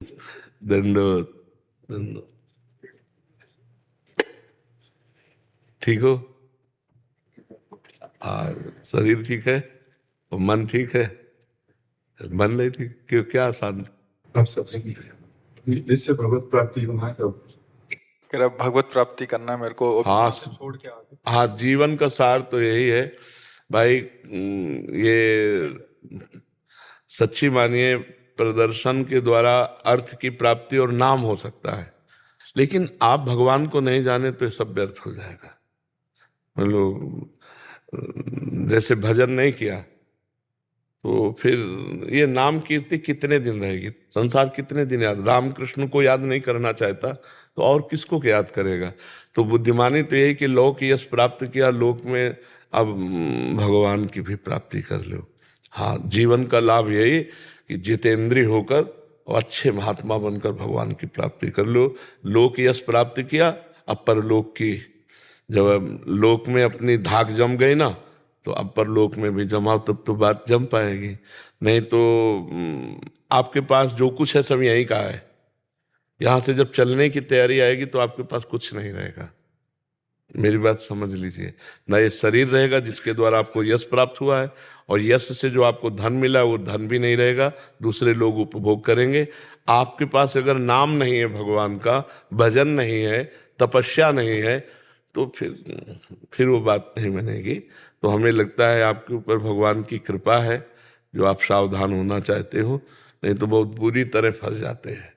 दंडोत। दंडोत। ठीक हो? और शरीर ठीक है और मन ठीक है? मन नहीं ठीक क्यों? क्या आसान? अब सब इससे भगवत प्राप्ति होना है तब। कह रहा भगवत प्राप्ति करना है मेरे को, हाँ, से छोड़ के आगे। हाँ, जीवन का सार तो यही है भाई। ये सच्ची मानिए, प्रदर्शन के द्वारा अर्थ की प्राप्ति और नाम हो सकता है, लेकिन आप भगवान को नहीं जाने तो ये सब व्यर्थ हो जाएगा। मतलब जैसे भजन नहीं किया तो फिर ये नाम कीर्ति कितने दिन रहेगी? संसार कितने दिन याद? रामकृष्ण को याद नहीं करना चाहता तो और किसको याद करेगा? तो बुद्धिमानी तो यही कि लोक यश प्राप्त किया, लोक में अब भगवान की भी प्राप्ति कर लो। हाँ, जीवन का लाभ यही कि जितेंद्रिय होकर और अच्छे महात्मा बनकर भगवान की प्राप्ति कर लो। लोक यश प्राप्त किया, अब परलोक की, जब लोक में अपनी धाक जम गई ना, तो अब परलोक में भी जमाओ, तब तो बात जम पाएगी। नहीं तो आपके पास जो कुछ है सब यहीं का है। यहां से जब चलने की तैयारी आएगी तो आपके पास कुछ नहीं रहेगा। मेरी बात समझ लीजिए ना, ये शरीर रहेगा जिसके द्वारा आपको यश प्राप्त हुआ है, और यश से जो आपको धन मिला वो धन भी नहीं रहेगा, दूसरे लोग उपभोग करेंगे। आपके पास अगर नाम नहीं है भगवान का, भजन नहीं है, तपस्या नहीं है, तो फिर वो बात नहीं बनेगी। तो हमें लगता है आपके ऊपर भगवान की कृपा है जो आप सावधान होना चाहते हो, नहीं तो बहुत बुरी तरह फंस जाते हैं,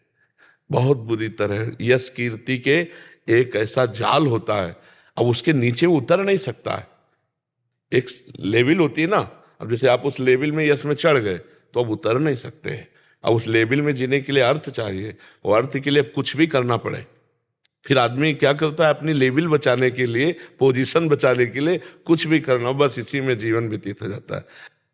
बहुत बुरी तरह। यश कीर्ति के एक ऐसा जाल होता है, अब उसके नीचे उतर नहीं सकता है। एक लेवल होती है ना, अब जैसे आप उस लेवल में यश में चढ़ गए तो अब उतर नहीं सकते हैं। अब उस लेवल में जीने के लिए अर्थ चाहिए, और अर्थ के लिए अब कुछ भी करना पड़े। फिर आदमी क्या करता है? अपनी लेवल बचाने के लिए, पोजीशन बचाने के लिए कुछ भी करना, बस इसी में जीवन व्यतीत हो जाता है।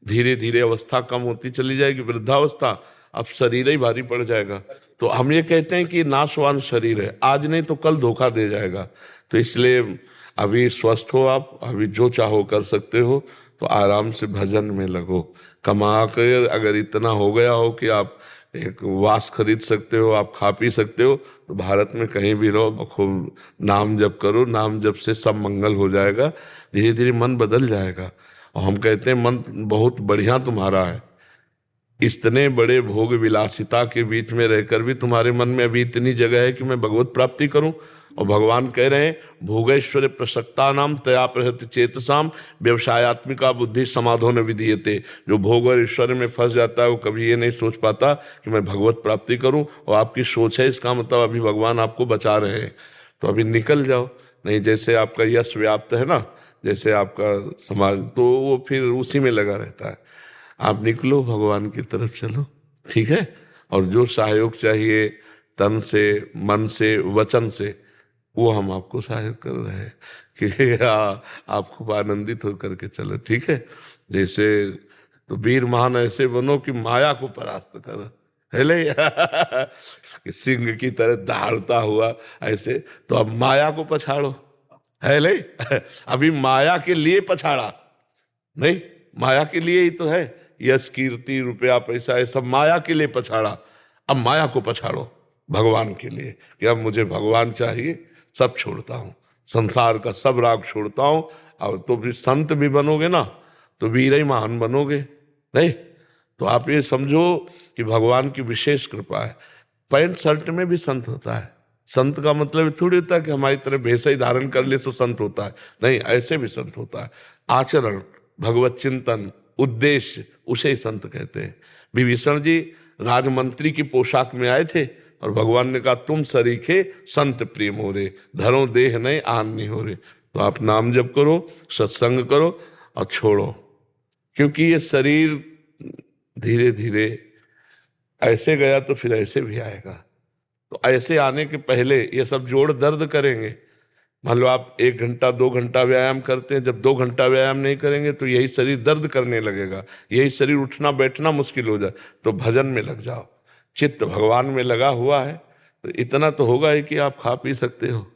धीरे धीरे अवस्था कम होती चली जाएगी, वृद्धावस्था, अब शरीर ही भारी पड़ जाएगा। तो हम ये कहते हैं कि नाशवान शरीर है, आज नहीं तो कल धोखा दे जाएगा। तो इसलिए अभी स्वस्थ हो आप, अभी जो चाहो कर सकते हो, तो आराम से भजन में लगो। कमा कर अगर इतना हो गया हो कि आप एक वास खरीद सकते हो, आप खा पी सकते हो, तो भारत में कहीं भी रहो, खूब नाम जप करो। नाम जप से सब मंगल हो जाएगा, धीरे धीरे मन बदल जाएगा। और हम कहते हैं मन बहुत बढ़िया तुम्हारा है, इतने बड़े भोग विलासिता के बीच में रहकर भी तुम्हारे मन में अभी इतनी जगह है कि मैं भगवत प्राप्ति करूं। और भगवान कह रहे हैं भोगैश्वर्य प्रसक्ता नाम तया प्रहृत चेतसाम व्यवसायत्मिका बुद्धि समाधो न विधीयते। जो भोग और ईश्वर में फंस जाता है वो कभी ये नहीं सोच पाता कि मैं भगवत प्राप्ति करूं। और आपकी सोच है, इसका मतलब अभी भगवान आपको बचा रहे हैं, तो अभी निकल जाओ। नहीं, जैसे आपका यश व्याप्त है ना, जैसे आपका समाज, तो वो फिर उसी में लगा रहता है। आप निकलो, भगवान की तरफ चलो, ठीक है? और जो सहयोग चाहिए तन से, मन से, वचन से, वो हम आपको सहयोग कर रहे हैं कि आप खूब आनंदित होकर के चलो, ठीक है? जैसे तो वीर महान ऐसे बनो कि माया को परास्त करो, है ले कि सिंह की तरह दहाड़ता हुआ ऐसे। तो अब माया को पछाड़ो, है ले अभी माया के लिए पछाड़ा नहीं, माया के लिए ही तो है। यश कीर्ति रुपया पैसा ये सब माया के लिए पछाड़ा, अब माया को पछाड़ो भगवान के लिए कि अब मुझे भगवान चाहिए, सब छोड़ता हूँ, संसार का सब राग छोड़ता हूँ। अब तो भी संत भी बनोगे ना तो वीर ही महान बनोगे। नहीं तो आप ये समझो कि भगवान की विशेष कृपा है। पैंट शर्ट में भी संत होता है। संत का मतलब थोड़ी होता है कि हमारी तरह भेष ही धारण कर ले तो संत होता है, नहीं, ऐसे भी संत होता है। आचरण, भगवत चिंतन, उद्देश्य, उसे ही संत कहते हैं। विभीषण जी राजमंत्री की पोशाक में आए थे और भगवान ने कहा तुम सरीखे संत प्रिय मोरे, धरो देह नहीं आन नहीं हो रे। तो आप नाम जप करो, सत्संग करो और छोड़ो, क्योंकि ये शरीर धीरे धीरे ऐसे गया तो फिर ऐसे भी आएगा। तो ऐसे आने के पहले ये सब जोड़ दर्द करेंगे। मान लो आप 1 घंटा 2 घंटा व्यायाम करते हैं, जब 2 घंटा व्यायाम नहीं करेंगे तो यही शरीर दर्द करने लगेगा, यही शरीर उठना बैठना मुश्किल हो जाए। तो भजन में लग जाओ, चित्त भगवान में लगा हुआ है तो इतना तो होगा ही कि आप खा पी सकते हो।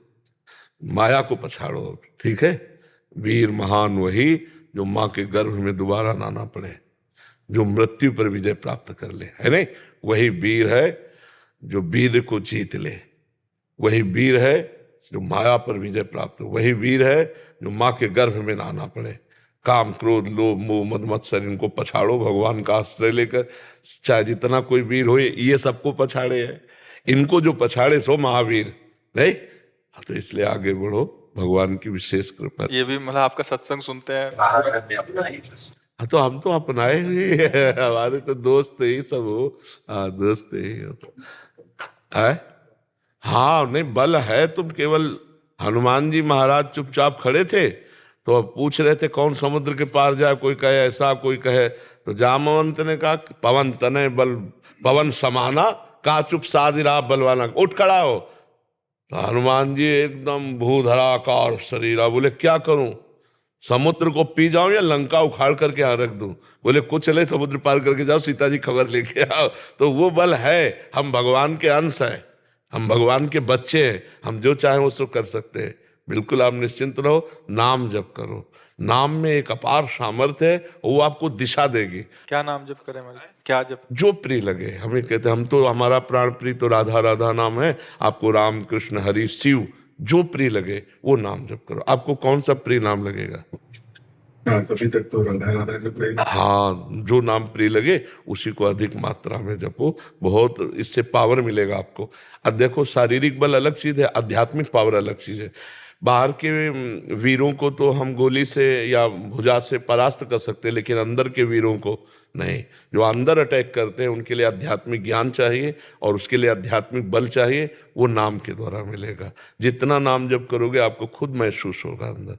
माया को पछाड़ो, ठीक है? वीर महान वही जो माँ के गर्भ में दोबारा ना आना पड़े, जो मृत्यु पर विजय प्राप्त कर ले, है नहीं? वही वीर है जो वीर को जीत ले। वही वीर है जो माया पर विजय प्राप्त हो। वही वीर है जो माँ के गर्भ में ना आना पड़े। काम, क्रोध, लोभ, मोह, मद मत्सर, इनको पछाड़ो, भगवान का आश्रय लेकर। चाहे जितना कोई वीर हो, ये सबको पछाड़े है। इनको जो पछाड़े सो महावीर नहीं। तो इसलिए आगे बढ़ो, भगवान की विशेष कृपा। ये भी मतलब आपका सत्संग सुनते हैं? हाँ, तो हम तो अपनाए हुए हैं, हमारे तो दोस्त ही सब हो। हाँ, दोस्त ही हो। है? हाँ, नहीं बल है। तुम केवल हनुमान जी महाराज चुपचाप खड़े थे, तो अब पूछ रहे थे कौन समुद्र के पार जाए। कोई कहे ऐसा, कोई कहे। तो जामवंत ने कहा पवन तने बल, पवन समाना, का चुप साधिरा बलवाना, उठ खड़ा हो। तो हनुमान जी एकदम भूधराकार शरीर, बोले क्या करूं, समुद्र को पी जाऊं या लंका उखाड़ करके यहाँ रख दूं। बोले कुछ चले, समुद्र पार करके जाओ, सीता जी खबर लेके आओ। तो वो बल है। हम भगवान के अंश हैं, हम भगवान के बच्चे हैं। हम जो चाहें वो सब कर सकते हैं। बिल्कुल आप निश्चिंत रहो, नाम जप करो। नाम में एक अपार सामर्थ्य है, वो आपको दिशा देगी। क्या नाम जप करें महाराज? क्या जप? जो प्रिय लगे। हमें कहते हैं, हम तो, हमारा प्राण प्रिय तो राधा राधा नाम है। आपको राम, कृष्ण, हरि, शिव जो प्रिय लगे वो नाम जप करो। आपको कौन सा प्रिय नाम लगेगा? हाँ, अभी तक तो राधा राधा के प्रेम। हाँ, जो नाम प्रिय लगे उसी को अधिक मात्रा में जपो। बहुत इससे पावर मिलेगा आपको। अब देखो, शारीरिक बल अलग चीज है, आध्यात्मिक पावर अलग चीज है। बाहर के वीरों को तो हम गोली से या भुजा से परास्त कर सकते हैं, लेकिन अंदर के वीरों को नहीं। जो अंदर अटैक करते हैं उनके लिए आध्यात्मिक ज्ञान चाहिए, और उसके लिए आध्यात्मिक बल चाहिए। वो नाम के द्वारा मिलेगा। जितना नाम जप करोगे आपको खुद महसूस होगा अंदर।